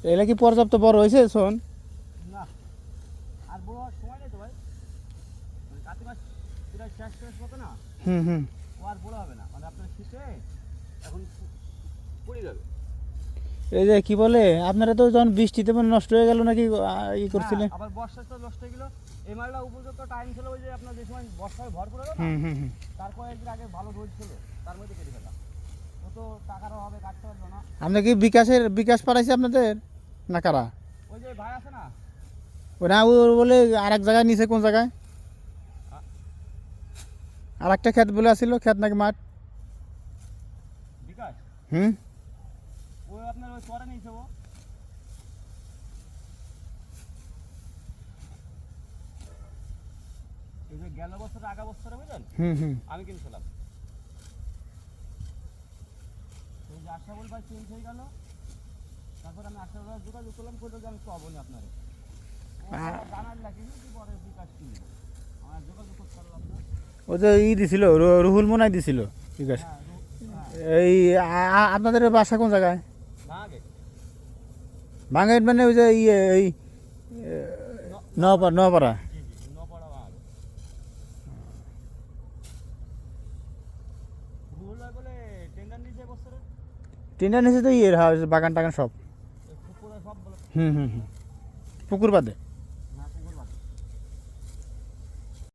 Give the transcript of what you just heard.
এগুলা কি পর্যাপ্ত বড় হয়েছে শোন? না আর বড় হওয়ার সময় নেই তো ভাই, মানে কার্তিক মাস প্রায় শেষ মতো না, হুম। ও আর বড় হবে না, মানে আপনার শীতে এখন পড়ে যাবে। এই যে কি বলে আপনারা তো যখন বৃষ্টিতে মানে নষ্ট হয়ে গেল নাকি ই করছিলেন? আবার বর্ষায় তো নষ্ট হয়ে গেল। এই মালটা উপযুক্ত টাইম ছিল ওই যে আপনার যে সময় বর্ষায় ভর পড়ে গেল না, হুম। তারপর একদিন আগে ভালো রোদ ছিল, তার মধ্যে কেটে ফেলা। ও তো টাকার অভাবে কাটতে পারলো না। আপনি কি বিকাশ পাঠাইছে আপনাদের না কারা? ওই যে ভাই আছে না, ওই না ও বলে আর এক জায়গায় নিচে, কোন জায়গায় আর একটা ক্ষেত বলে আসছিল, ক্ষেত নাকি মাঠ? বিকাশ হুম। ওই আপনার ওই পরে নিয়েছে ও। এই যে গেল বছর আগা বছরে বুঝলেন হুম। আমি কিনছিলাম, ওই যে আশাবল ভাই চেঞ্জ হয়ে গেল, তারপর আমি আশাবল ভাই যোগাযোগ করলাম, করলো যে আমি পাবো না আপনারে, ও জানার লাগে কি পরে বিকাশ কিনবো, আমার যোগাযোগ করতে পারলাম না। ও যে দিছিল, রুহুল মনাই দিছিল বিকাশ। হ্যাঁ এই আপনাদের বাসা কোন জায়গায়? না আগে বাঙ্গাইট মানে ওই যে ইয়ে এই নপাড়া। নপড়া আগে রুহুল ভাই বলে টেন্ডার নিয়েছে বছরে, টিনের নিচে তো ইয়ে বাগান টাগান সব। পুকুরে সব বলে হুম। পুকুর বাদে